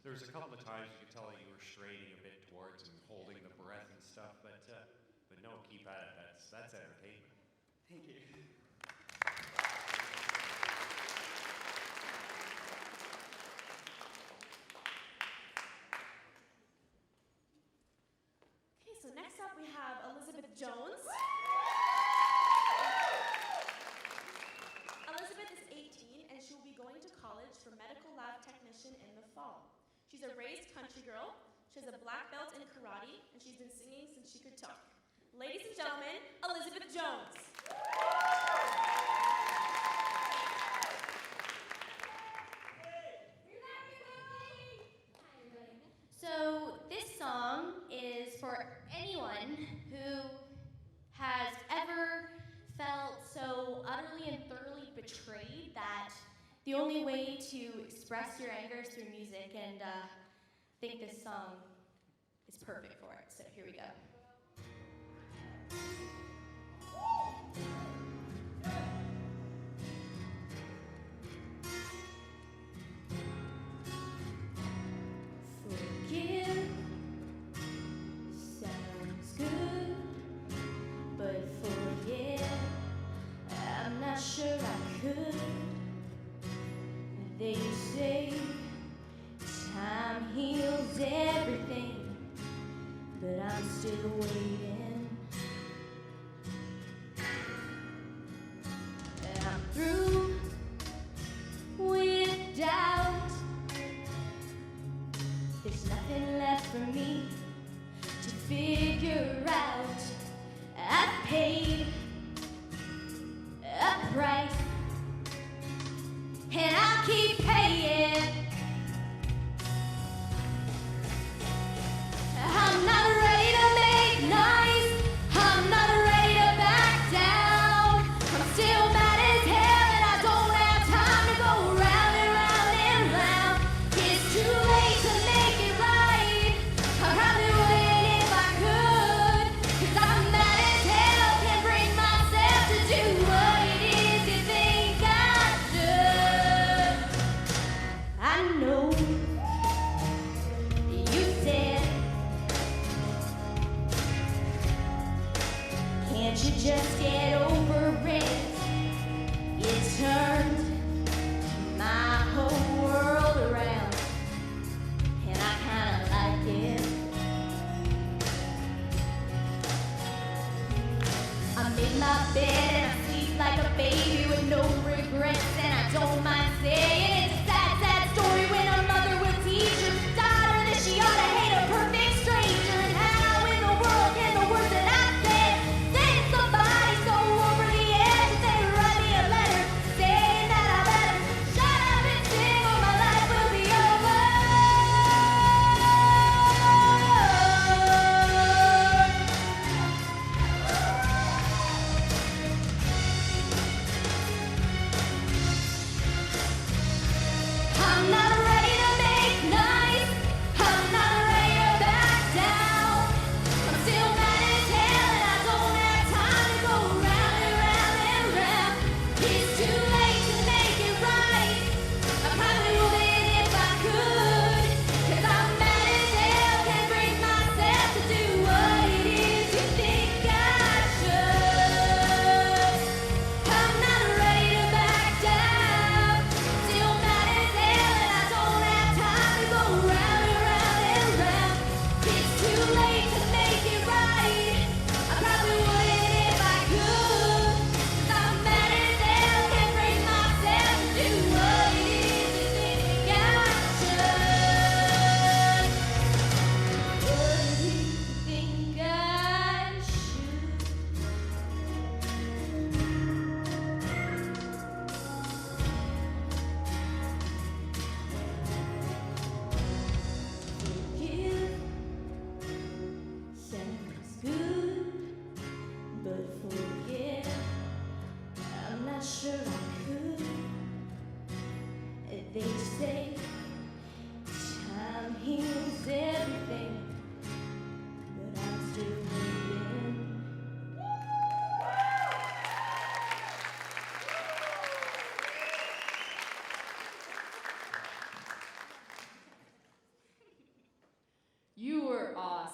there's a couple of times you could tell you were straining a bit towards and holding the breath and stuff, but no, keep at it. That's entertainment. Thank you. Okay, so next up we have Elizabeth Jones. Elizabeth is 18 and she will be going to college for medical lab technician in the fall. She's a raised country girl. She has a black belt in karate and she's been singing since she could talk. Ladies and gentlemen, Elizabeth Jones. So this song is for anyone who has ever felt so utterly and thoroughly betrayed that the only way to express your anger is through music, and I think this song is perfect for it. So here we go. Forgive sounds good, but forget, I'm not sure I could. They say time heals everything, but I'm still waiting. And I'm through with doubt. There's nothing left for me to figure out. I've paid a price, and I'll keep paying. I'm not ready to make nice. I'm not ready to back down. I'm still mad as hell, and I don't have time to go round and round and round. It's too late to make it right. I'd probably wait if I could, 'cause I'm mad as hell, can't bring myself to do what it is you think I should. I know you said, can't you just get over it? It turned my whole world around, and I kinda like it. I made my bed and I sleep like a baby with no regrets, and I don't mind saying it's a sad, sad story when a mother will teach her daughter that she ought to hate a perfect stranger. And how in the world can the words that I said send somebody so over the edge that they write me a letter saying that I better shut up and sing or my life will be over.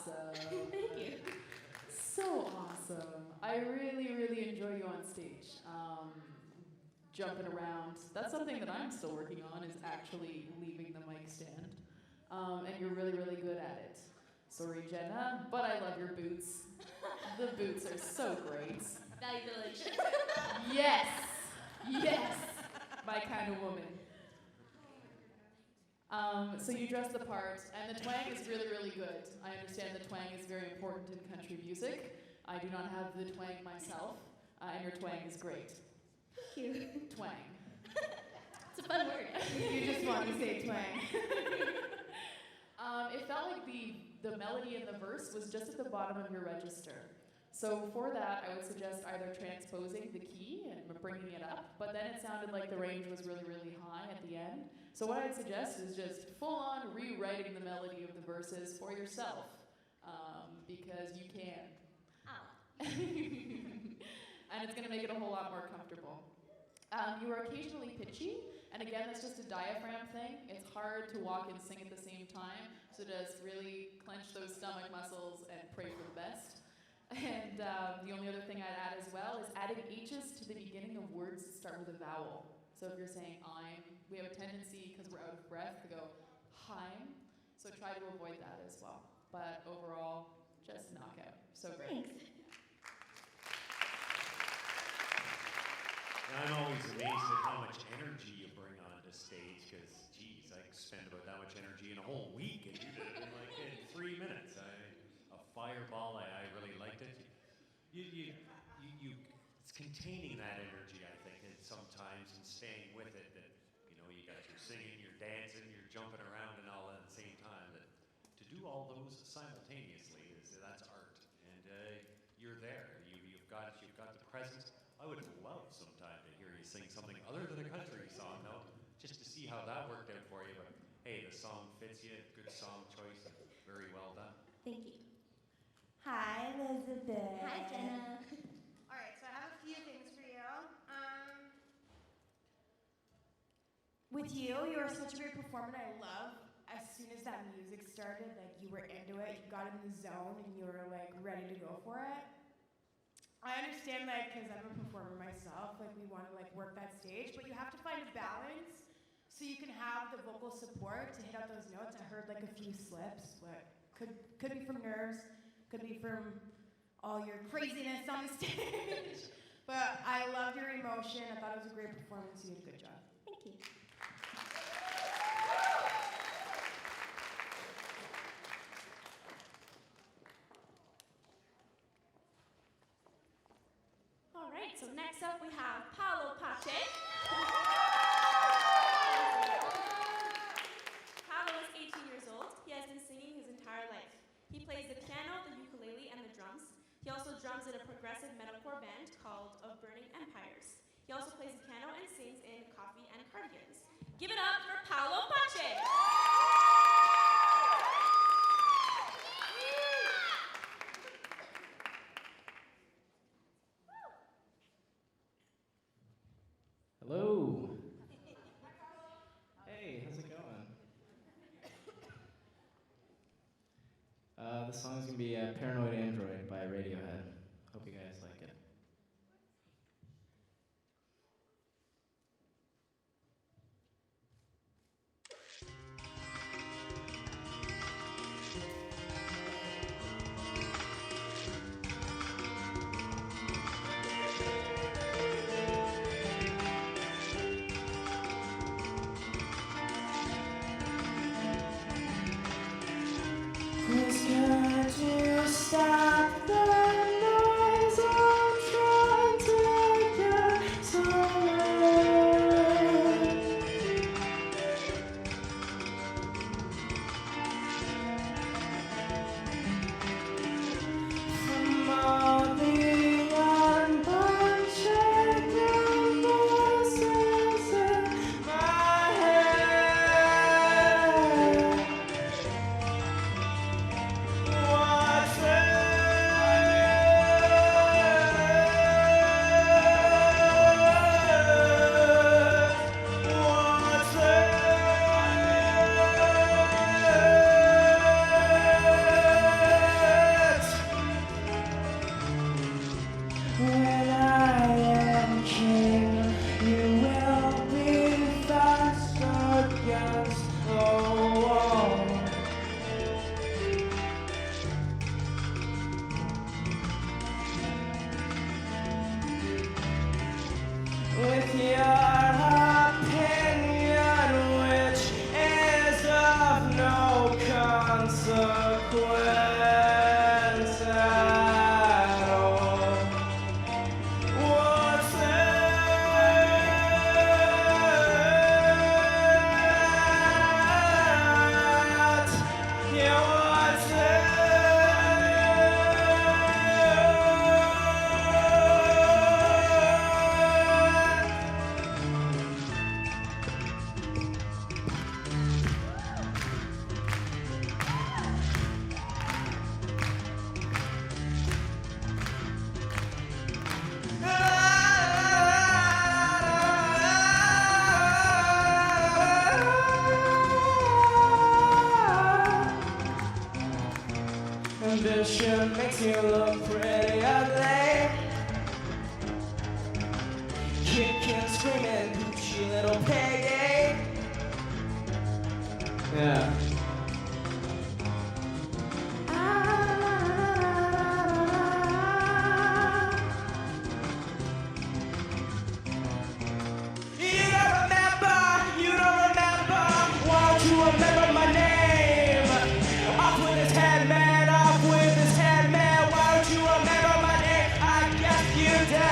awesome. Thank you. So awesome. I really, really enjoy you on stage. Jumping around. That's something that I'm still working on, is actually leaving the mic stand. And you're really, really good at it. Sorry, Jenna, but I love your boots. The boots are so great. Value Village. Yes, yes, my kind of woman. So you dress the part, and the twang is really, really good. I understand the twang is very important in country music. I do not have the twang myself, and your twang is great. Thank you. Twang. It's a fun word. You just want to say twang. It felt like the melody in the verse was just at the bottom of your register. So for that, I would suggest either transposing the key and bringing it up, but then it sounded like the range was really, really high at the end. So what I'd suggest is just full-on rewriting the melody of the verses for yourself, because you can. And it's going to make it a whole lot more comfortable. You are occasionally pitchy, and again, that's just a diaphragm thing. It's hard to walk and sing at the same time, so just really clench those stomach muscles and pray for the best. And the only other thing I'd add as well is adding H's to the beginning of words that start with a vowel. So if you're saying I'm, we have a tendency, because we're out of breath, to go Heim. So try to avoid that as well. But overall, just knockout. So great. Thanks. I'm always amazed at how much energy you bring onto stage, because, geez, I spend about that much energy in a whole week, and you did it in like in 3 minutes. A fireball, I really liked it. It's containing that energy, I think, and sometimes, and staying with it, that, you know, you got your singing, your dancing, you're jumping around and all at the same time, that to do all those simultaneously, that's art, and you're there, you've got the presence. I would love sometime to hear you sing something other than a country song, though, just to see how that worked out for you. But hey, the song fits you. Good song choice. Very well done. Thank you. Hi, Elizabeth. Hi, Jenna. All right, so I have a few things for you. With you are such a great performer. I love as soon as that music started, like you were into it, you got in the zone, and you were like ready to go for it. I understand that because I'm a performer myself, like we want to like work that stage, but you have to find a balance so you can have the vocal support to hit out those notes. I heard like a few slips, but could be from nerves, could be from all your craziness on the stage. But I loved your emotion. I thought it was a great performance. You did a good job. Thank you. All right, so next up we have Paolo Pache. Paolo is 18 years old. He has been singing his entire life. He plays the piano, the ukulele, and the drums. He also drums in a progressive metalcore band called Of Burning Empires. He also plays the piano and sings in Coffee and Cardigans. Give it up for Paolo Pache! Hello. Hey, how's it going? The song's gonna be Paranoid Android by Radiohead. Hope you guys like it. Who's going to stop the noise of Audition makes you look pretty ugly. Kicking, screaming, Gucci little piggy. Yeah. You don't remember, why don't you remember my name? Off with his head, man, off with his head, man. Why don't you remember my name? I guess you did.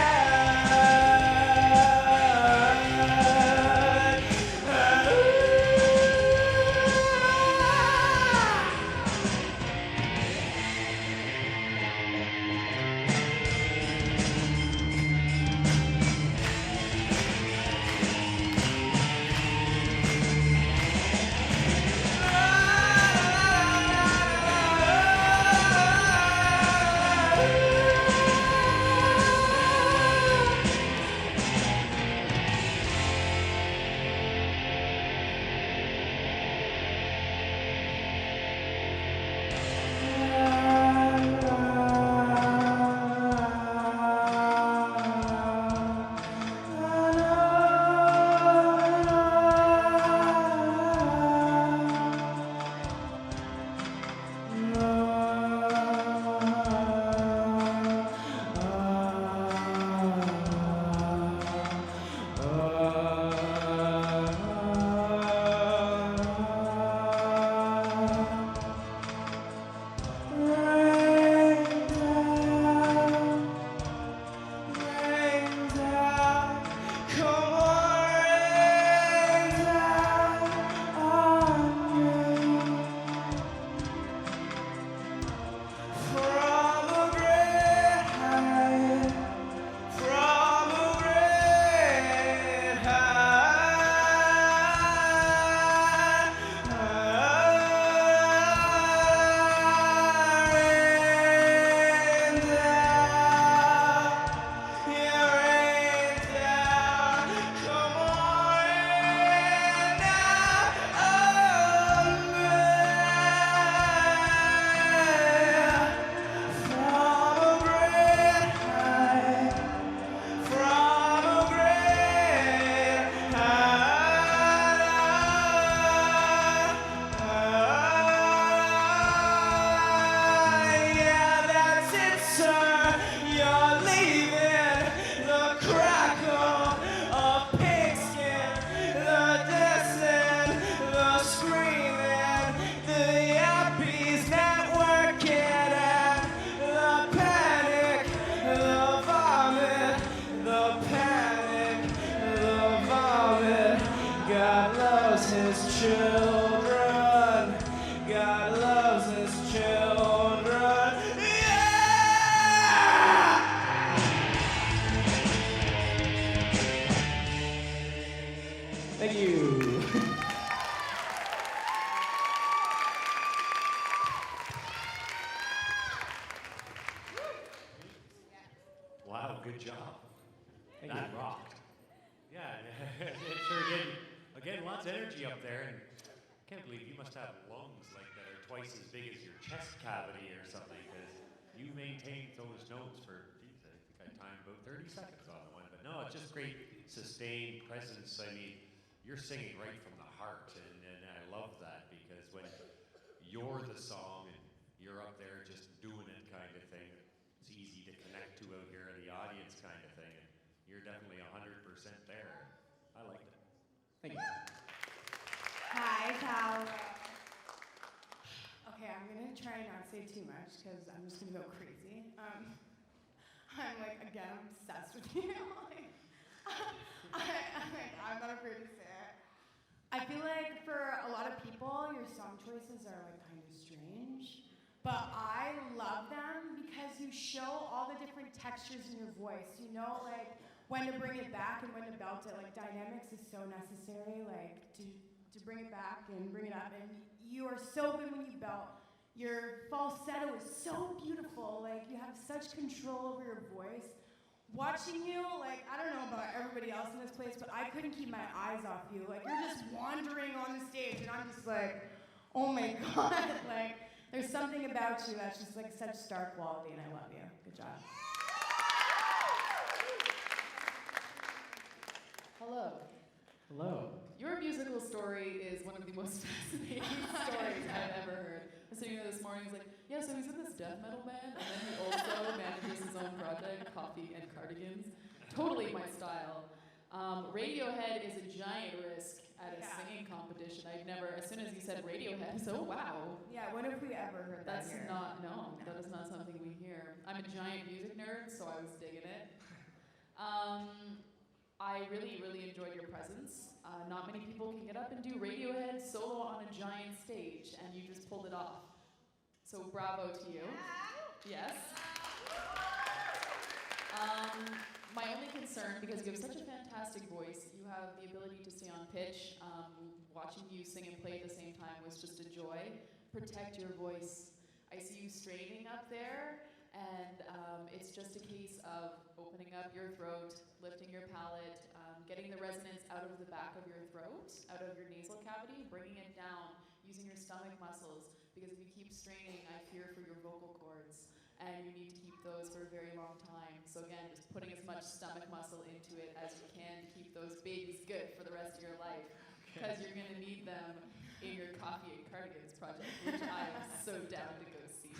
God loves his children. God loves his children. Yeah! Thank you. Wow, good job. Thank That you. rocked. Yeah, it sure did. Again, lots of energy up there, and I can't believe you must have lungs like that are twice as big as your chest cavity or something, because you maintained those notes for, geez, I think I timed about 30 seconds on the one. But no, it's just great sustained presence. I mean, you're singing right from the heart, and I love that, because when you're the song and you're up there just doing it kind of thing, it's easy to connect to out here in the audience kind of thing, and you're definitely 100% there. I liked it. Thank you. Hi, pal. Okay, I'm gonna try not to say too much because I'm just gonna go crazy. I'm like, again, obsessed with you. I'm not afraid to say it. I feel like for a lot of people, your song choices are like kind of strange, but I love them because you show all the different textures in your voice. You know, like when to bring it back and when to belt it. Like dynamics is so necessary, like to bring it back and bring it up. And you are so good when you belt. Your falsetto is so beautiful. Like you have such control over your voice. Watching you, like, I don't know about everybody else in this place, but I couldn't keep my eyes off you. Like, you're just wandering on the stage, and I'm just like, oh my God. Like, There's something about you that's just like such star quality, and I love you. Good job. Hello. Hello. Your musical story is one of the most fascinating stories I've ever heard. I was sitting there this morning, he's like, yeah, so he's in this death metal band, and then he also manages his own project, Coffee and Cardigans. Totally my style. Radiohead is a giant risk at a singing competition. I've never, as soon as you said Radiohead, so wow. Yeah, when have we ever heard that That's here? not, no, that is not something we hear. I'm a giant music nerd, so I was digging it. I really, really enjoyed your presence. Not many people can get up and do Radiohead solo on a giant stage, and you just pulled it off. So bravo to you. Yes. My only concern, because you have such a fantastic voice, you have the ability to stay on pitch. Watching you sing and play at the same time was just a joy. Protect your voice. I see you straining up there, and it's just a case of opening up your throat, lifting your palate, getting the resonance out of the back of your throat, out of your nasal cavity, bringing it down, using your stomach muscles, because if you keep straining, I fear for your vocal cords, and you need to keep those for a very long time. So again, just putting as much stomach muscle into it as you can to keep those babies good for the rest of your life, because you're going to need them in your Coffee and Cardigans project, which I am so down to go see.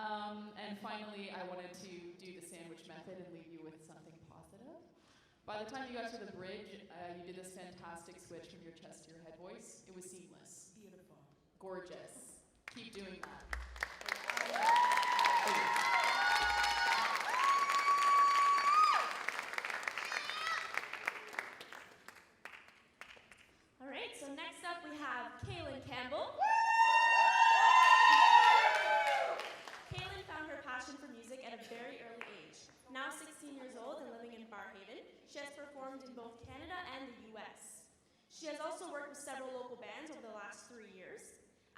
And finally, I wanted to do the sandwich method and leave you with something positive. By the time you got to the bridge, you did this fantastic switch from your chest to your head voice. It was seamless. Beautiful. Gorgeous. Keep doing that. All right, so next up we have Kaylin Campbell. Kaylin found her passion for music at a very early age. Now 16 years old and living in Barhaven, she has performed in both Canada and the US. She has also worked with several local bands over the last 3 years.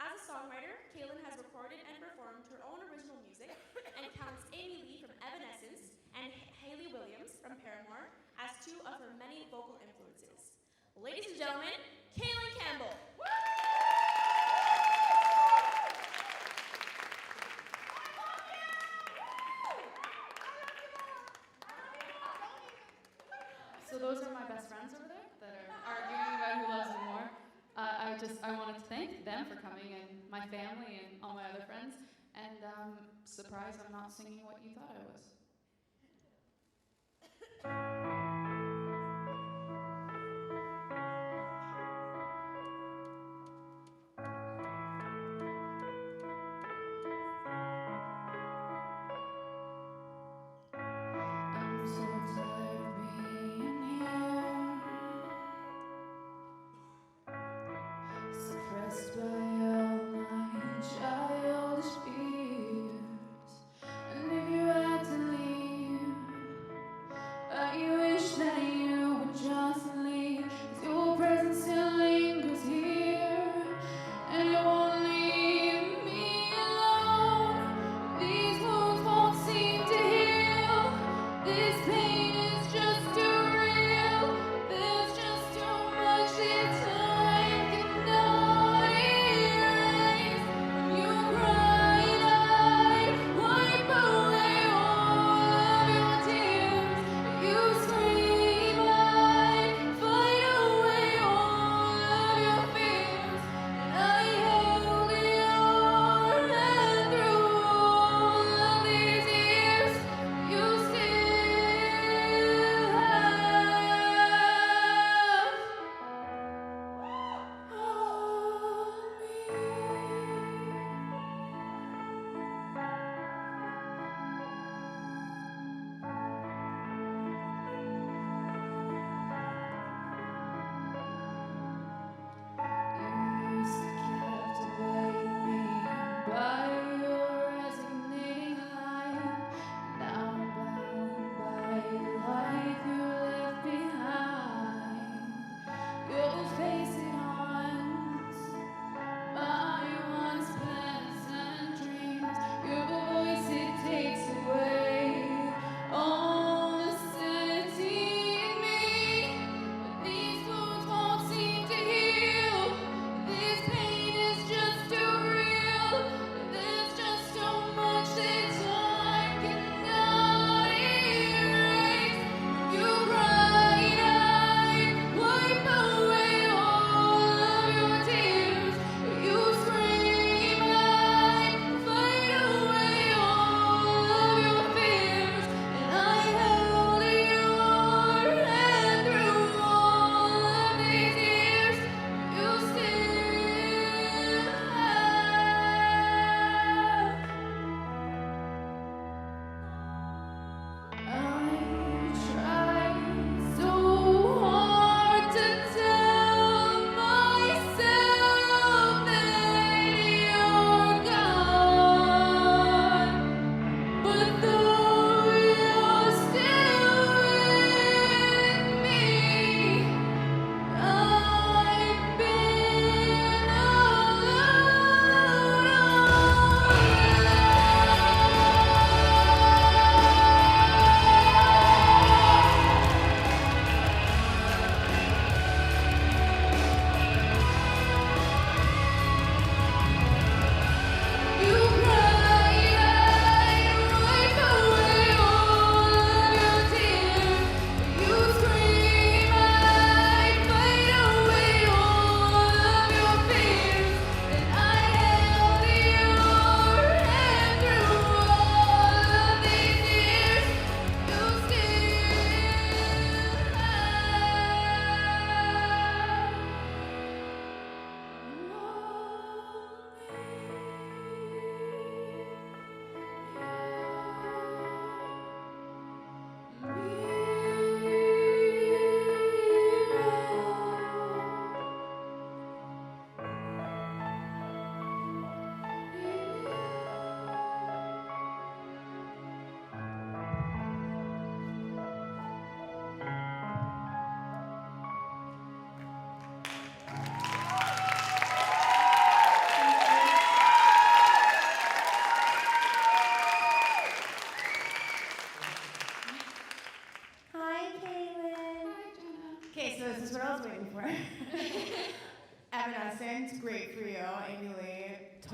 As a songwriter, Kaylin has recorded and performed her own original music and counts Amy Lee from Evanescence and Hayley Williams from Paramore as two of her many vocal influences. Ladies and gentlemen, Kaylin Campbell. So those are my best friends over there that are arguing about who loves them more. I wanted to thank them for coming, and my family and all my other friends. And surprised I'm not singing what you thought I was. I'm so tired of being here, suppressed by all my childish fears. And if you had to leave, I wish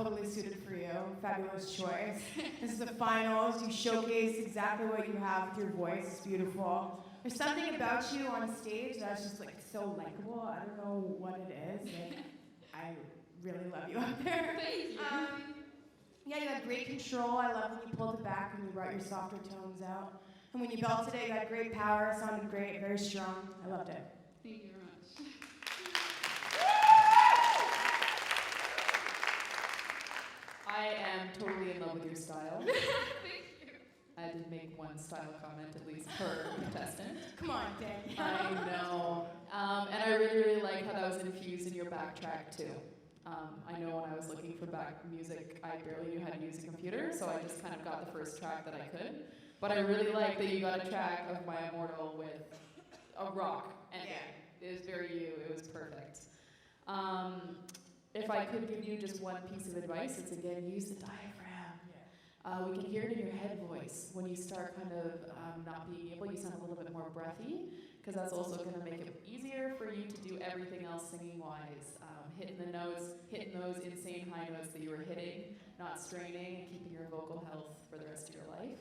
totally suited for you. Fabulous choice. This is the finals. You showcase exactly what you have with your voice. It's beautiful. There's something about you on stage that's just like so likable. I don't know what it is. Like, I really love you out there. Thank you. Yeah, you had great control. I love when you pulled it back and you brought your softer tones out. And when you belted it, you had great power. Sounded great, very strong. I loved it. Thank you very much. I am totally in love with your style. Thank you. I did make one style comment, at least per contestant. Come on, Dan. I know. And I really, really like how that was infused in your backtrack, too. I know when I was looking for back music, I barely knew how to use a computer, so I just kind of got the first track that I could. But I really like that you got a track of My Immortal with a rock ending. It was very you. It was perfect. If I could give you just one piece of advice, it's again, use the diaphragm. We can hear it in your head voice. When you start kind of not being able, you sound a little bit more breathy, because that's also going to make it easier for you to do everything else singing-wise. Hitting the notes, hitting those insane high notes that you were hitting, not straining, and keeping your vocal health for the rest of your life.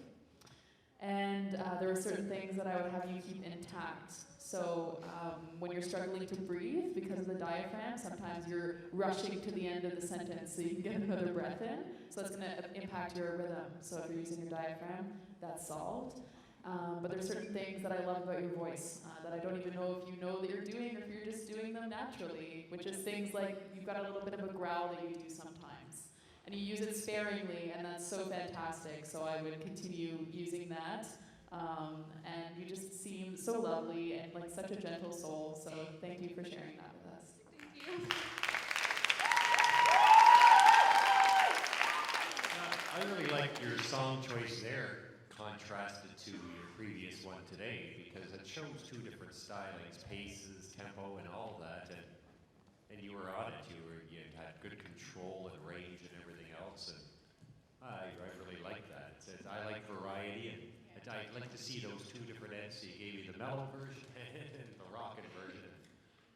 And there are certain things that I would have you keep intact. So when you're struggling to breathe because of the diaphragm, sometimes you're rushing to the end of the sentence so you can get another breath in. So that's going to impact your rhythm. So if you're using your diaphragm, that's solved. But there's certain things that I love about your voice that I don't even know if you know that you're doing or if you're just doing them naturally, which is things like you've got a little bit of a growl that you do sometimes. And you use it sparingly, and that's so fantastic. So I would continue using that. And you just seem so lovely and like such a gentle soul. So thank you for sharing that with us. Thank you. I really like your song choice there, contrasted to your previous one today, because it shows two different stylings, paces, tempo, and all that. And you were on it. You had good control and range and everything else. And I really like that. It says I like variety, and I'd like to see those two different ends. So you gave me the mellow version and the rockin' version.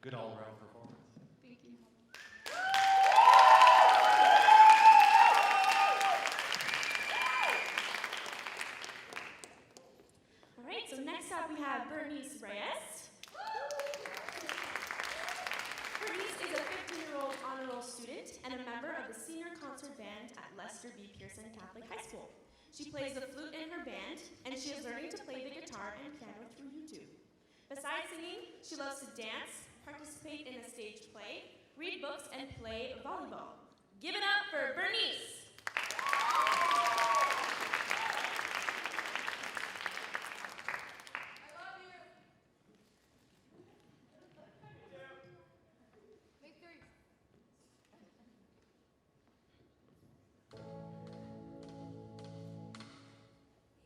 Good all-around performance. Thank you. All right, so next up we have Bernice Reyes. Bernice is a 15-year-old honor roll student and a member of the senior concert band at Lester B. Pearson Catholic High School. She plays the flute in her band, and she is learning to play the guitar and piano through YouTube. Besides singing, she loves to dance, participate in a stage play, read books, and play volleyball. Give it up for Bernice!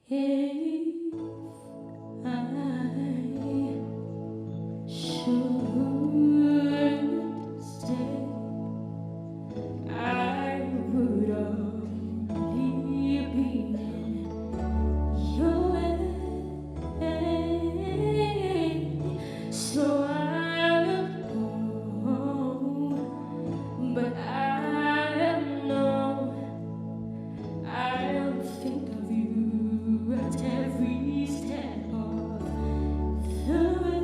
If I should stay, I would only be your way. So I'll go, but I know I'll think of you at every step of the way.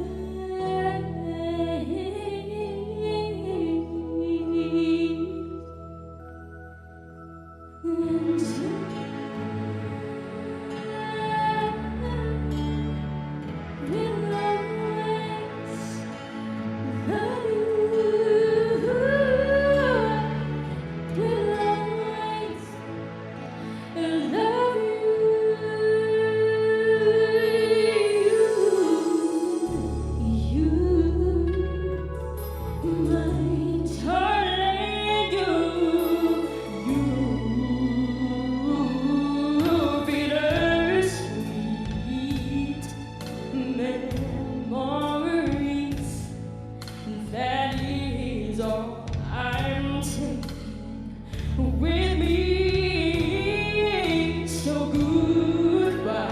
With me, so goodbye,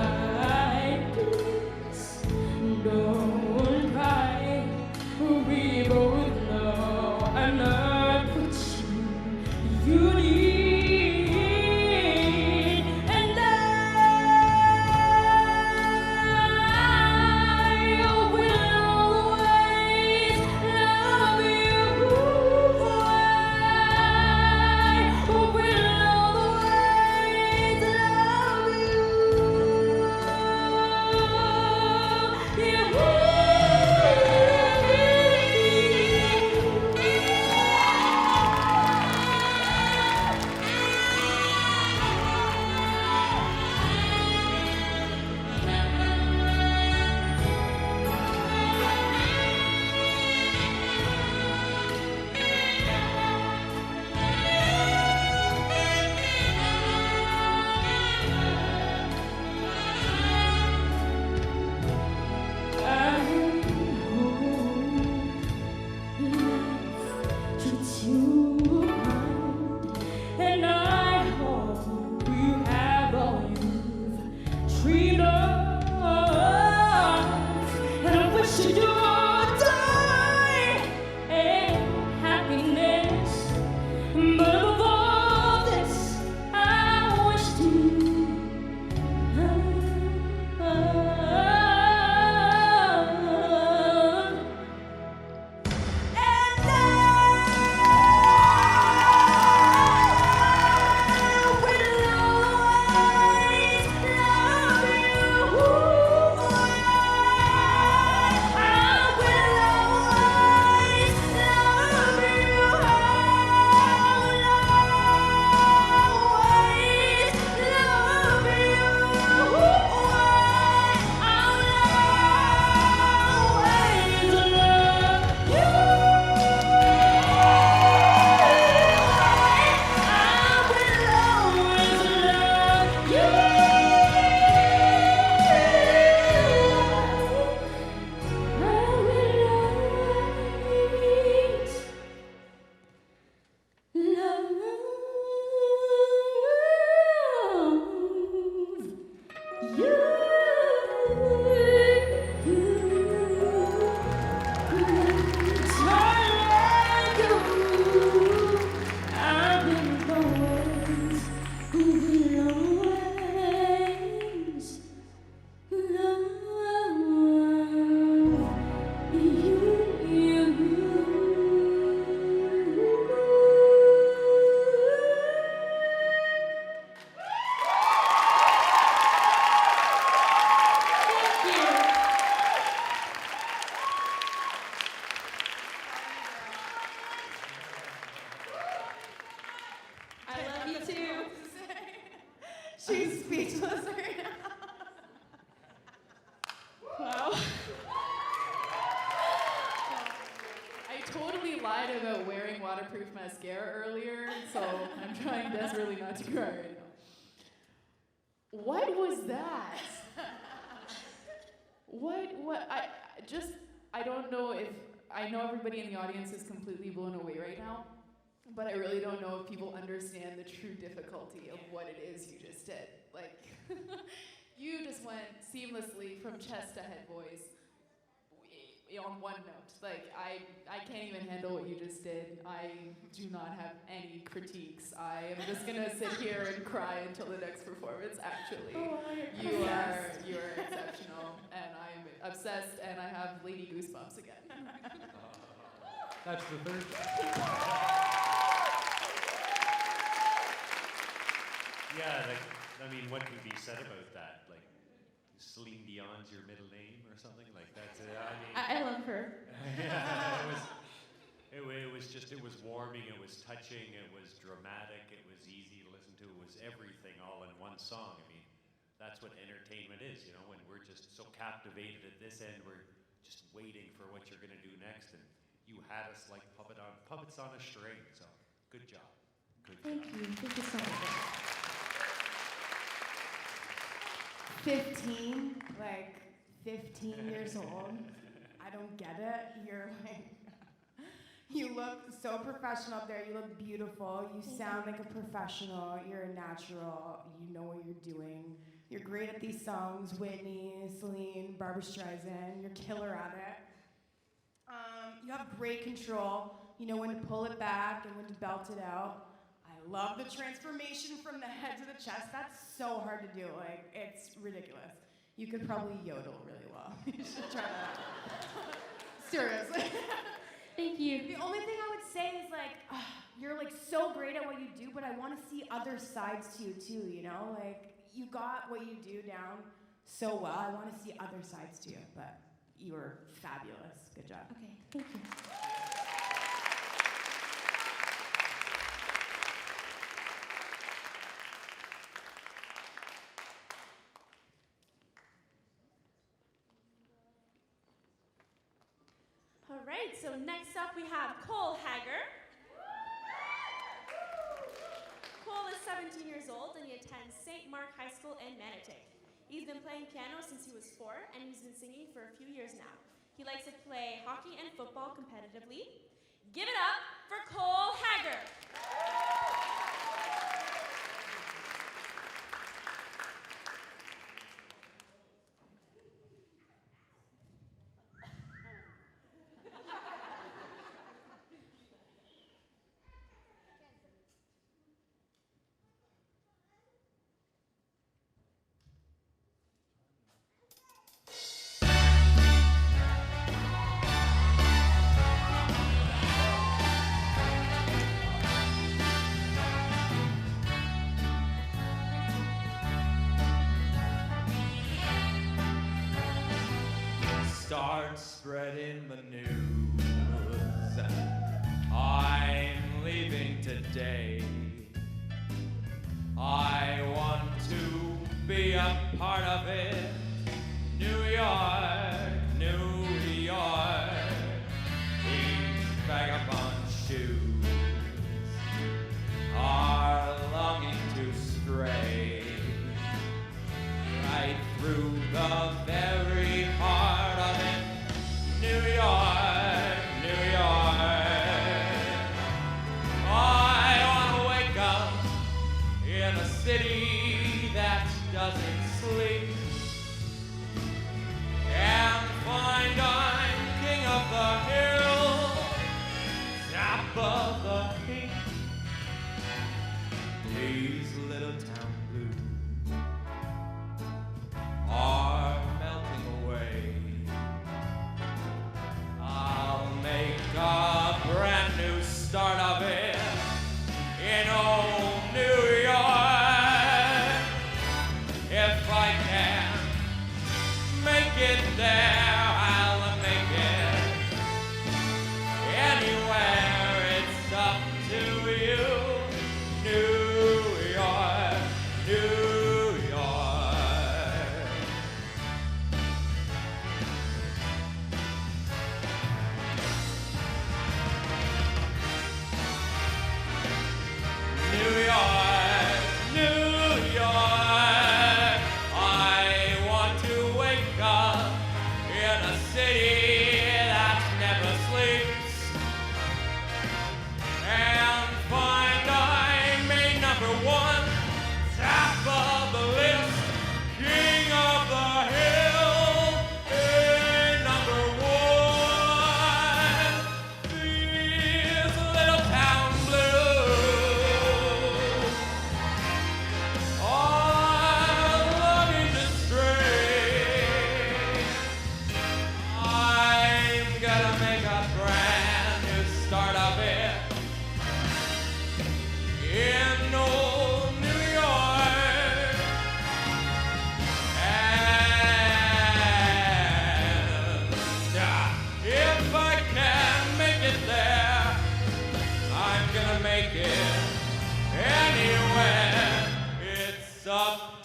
please don't cry. We both know I'm not what you need. She's speechless right now. Wow. I totally lied about wearing waterproof mascara earlier, so I'm trying desperately not to cry right now. What was that? I don't know if, I know everybody in the audience is completely blown away right now, but I really don't know if people understand the true difficulty of what it is you just did. Like, you just went seamlessly from chest to head, boys, on one note. Like, I can't even handle what you just did. I do not have any critiques. I am just gonna sit here and cry until the next performance, actually. You are exceptional, and I am obsessed, and I have lady goosebumps again. That's the third. Yeah, like, I mean, what can be said about that? Like, Celine Dion's your middle name or something? Like, that's it. I mean, I love her. yeah, it was warming, it was touching, it was dramatic, it was easy to listen to, it was everything all in one song. I mean, that's what entertainment is, you know, when we're just so captivated at this end, we're just waiting for what you're gonna do next, and you had us like puppets on a string, so good job. Good job. Thank you so much. 15, like 15 years old. I don't get it. You're like, you look so professional up there. You look beautiful. You sound like a professional. You're a natural. You know what you're doing. You're great at these songs. Whitney, Celine, Barbra Streisand. You're killer at it. You have great control. You know when to pull it back and when to belt it out. I love the transformation from the head to the chest. That's so hard to do. Like, it's ridiculous. You could probably yodel really well. You should try that out. Seriously. Thank you. The only thing I would say is, like, you're, like, so great at what you do, but I want to see other sides to you, too, you know? Like, you got what you do down so well. I want to see other sides to you, but you were fabulous. Good job. Okay, thank you. All right, so next up we have Cole Hager. Cole is 17 years old and he attends St. Mark High School in Manotick. He's been playing piano since he was 4 and he's been singing for a few years now. He likes to play hockey and football competitively. Give it up for Cole Hager. Start spreading the news. I'm leaving today. I want to be a part of it. New York, New York. These vagabond shoes are longing to stray right through the very heart of it. New York, New York. I want to wake up in a city that doesn't sleep and find I'm king of the hill, top of the heap. These little town blues are melting away. I'll make a brand new start of it in old New York. If I can make it there, I'll make it anywhere. It's up to you. New York, New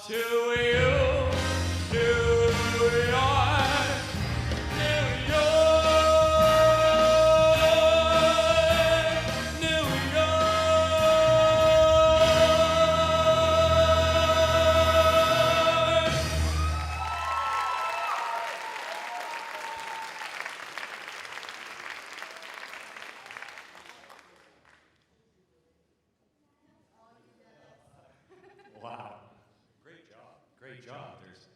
to you, New York, New York, New York. Wow. Great job. Great job. There's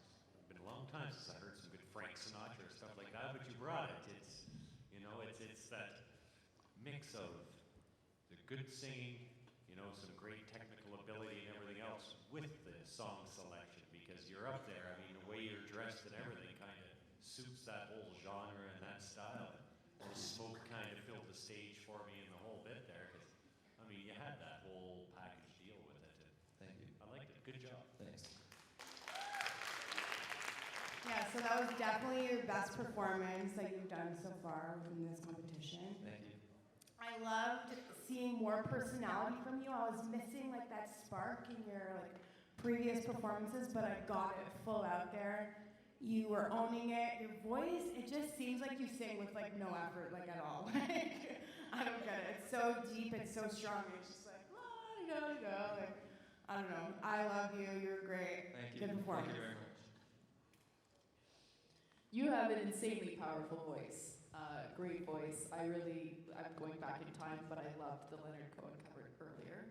been a long time since I heard some good Frank Sinatra or stuff like that, but you brought it. It's, you know, it's that mix of the good singing, you know, some great technical ability and everything else with the song selection, because you're up there. I mean, the way you're dressed and everything kind of suits that whole genre and that style. The smoke kind of filled the stage for me in the whole bit there, because, I mean, you had that whole package deal with it. Thank you. I liked it. Good job. Thanks. Yeah, so that was definitely your best performance that you've done so far in this competition. Thank you. I loved seeing more personality from you. I was missing like that spark in your like previous performances, but I got it full out there. You were owning it. Your voice, it just seems like you sing with like no effort, like at all. Like, I don't get it. It's so deep, it's so strong. It's just like, like, I don't know. I love you. You're great. Thank you. Good performance. Thank you very much. You have an insanely powerful voice. Great voice. I'm going back in time, but I loved the Leonard Cohen cover earlier.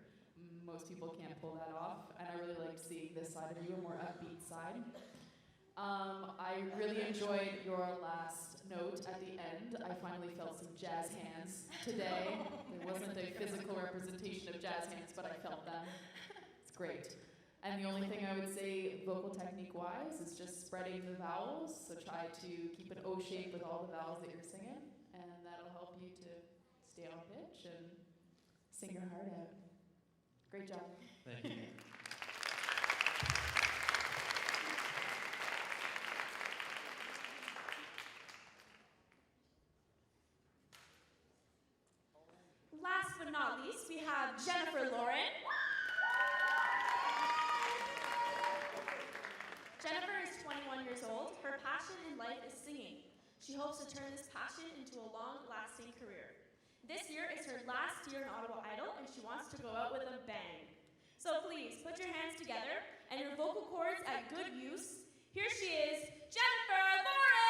Most people can't pull that off, and I really liked seeing this side of you, a more upbeat side. I really enjoyed your last note at the end. I finally felt some jazz hands today. There wasn't a physical representation of jazz hands, but I felt them. It's great. And the only thing I would say, vocal technique-wise, is just spreading the vowels. So try to keep an O shape with all the vowels that you're singing, and that'll help you to stay on pitch and sing your heart out. Great job. Thank you. Last but not least, we have Jennifer Lauren. Jennifer is 21 years old. Her passion in life is singing. She hopes to turn this passion into a long-lasting career. This year is her last year in Ottawa Idol, and she wants to go out with a bang. So please, put your hands together and your vocal cords at good use. Here she is, Jennifer Lauren!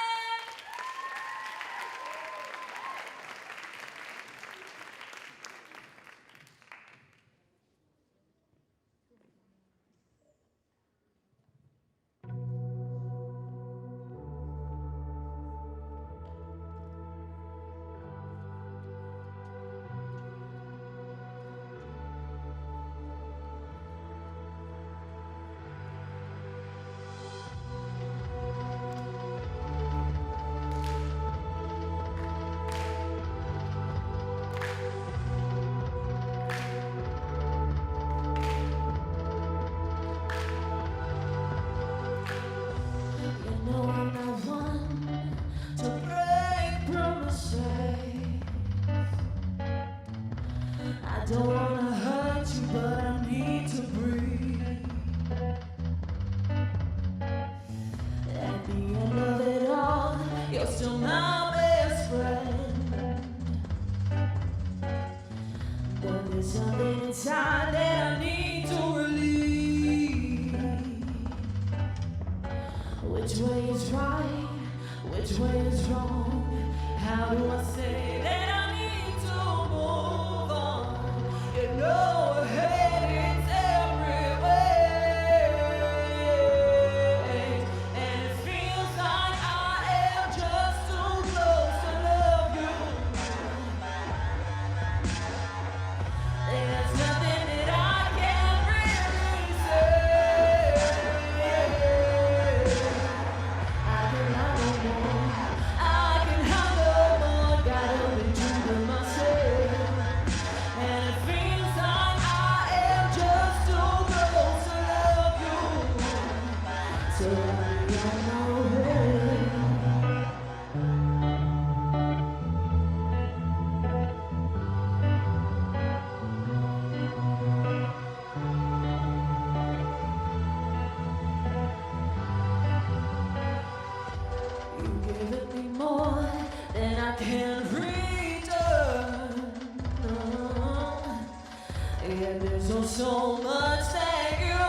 so much that you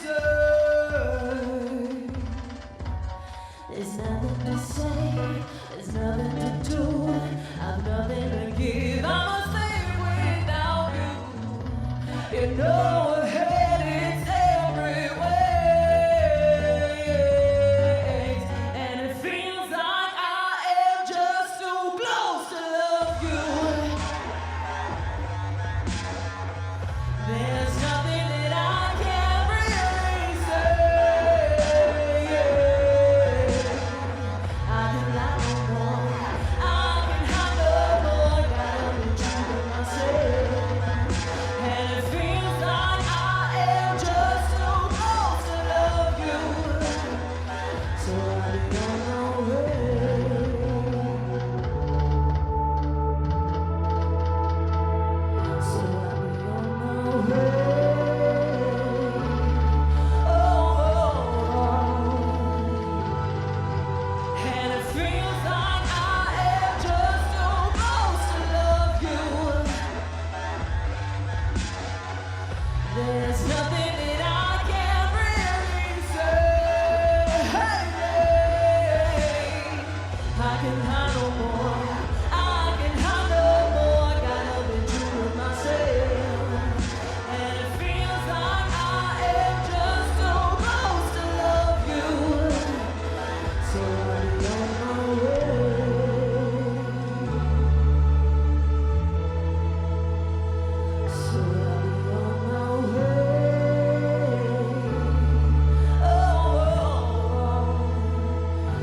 deserve. There's nothing to say, there's nothing to do. I've nothing to give, I must live without you. You know I've had it every way, and it feels like I am just too close to love you. There's nothing that I can't really say. I can lie no more, I can hide no more. Gotta be true to myself, and it feels like I am just too close to love you. So I'll be on my way. So I'll be on my way. And it feels like I am just too close to love you. There's nothing that I can't really say. I can hide no more, I can hide no more. Gotta be true with myself, and it feels like I am just too close to love you. So I'll be on my way. So I'll be on my way. Oh,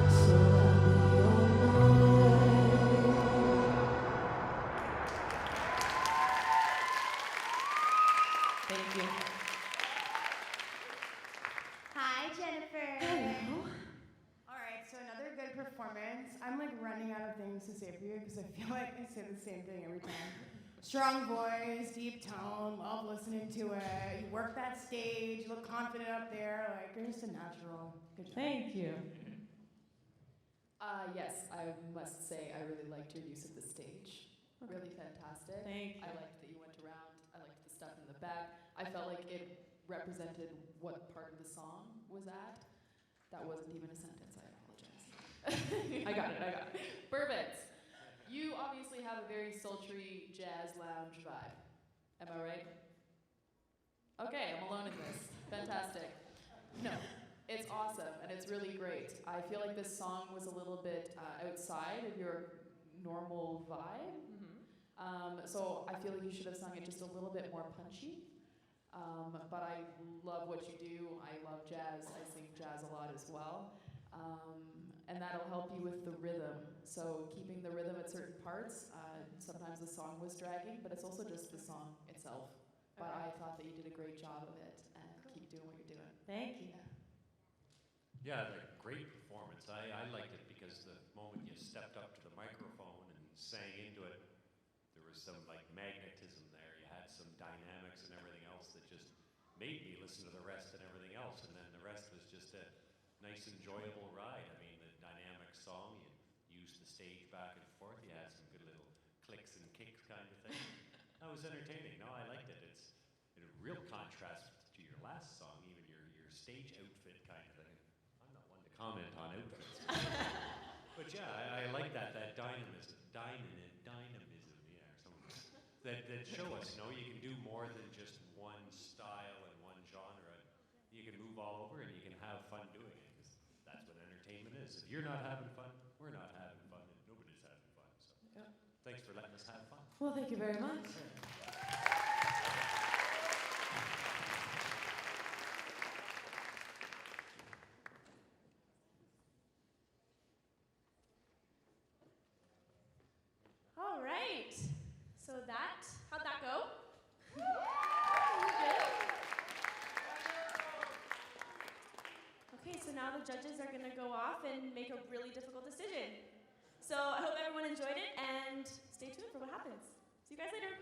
so I'll be on my way. Thank you. Hi, Jennifer. All right, so another good performance. I'm like running out of things to say for you because I feel like I say the same thing every time. Strong voice, deep tone, love listening to it. You work that stage, you look confident up there. Like you're just a natural. Good job. Thank you. Yes, I must say I really liked your use of the stage. Really fantastic. Thank you. I liked that you went around. I liked the stuff in the back. I felt like it represented what part of the song was at. That wasn't even a sentence, I apologize. I got it. Perfect. You obviously have a very sultry jazz lounge vibe. Am I right? Okay, I'm alone in this. Fantastic. No, it's awesome and it's really great. I feel like this song was a little bit outside of your normal vibe. So I feel like you should have sung it just a little bit more punchy. But I love what you do. I love jazz. I sing jazz a lot as well. And that'll help you with the rhythm. So keeping the rhythm at certain parts. Sometimes the song was dragging, but it's also just the song itself. But I thought that you did a great job of it, and keep doing what you're doing. Thank you. Yeah, the great performance. I liked it because the moment you stepped up to the microphone and sang into it, there was some like magnetism there. You had some dynamics and everything else that just made me listen to the rest and everything else. And then the rest was just a nice, enjoyable ride. I mean, the dynamic song, you used the stage back and forth. You had some good little clicks and kicks kind of thing. That was entertaining. No, I liked it. It's in a real contrast to your last song, even your stage outfit kind of thing. I'm not one to comment on outfits. But yeah, I like that dynamism, yeah, that show us, you can do more than just one style and one genre. You can move all over and you can have fun doing it, because that's what entertainment is. If you're not having fun, we're not having fun, and nobody's having fun. So thanks for letting us have fun. Well, thank you very much. All right. So how'd that go? Okay, so now the judges are going to go off and make a really difficult decision. So I hope everyone enjoyed it, and stay tuned for what happens. See you guys later.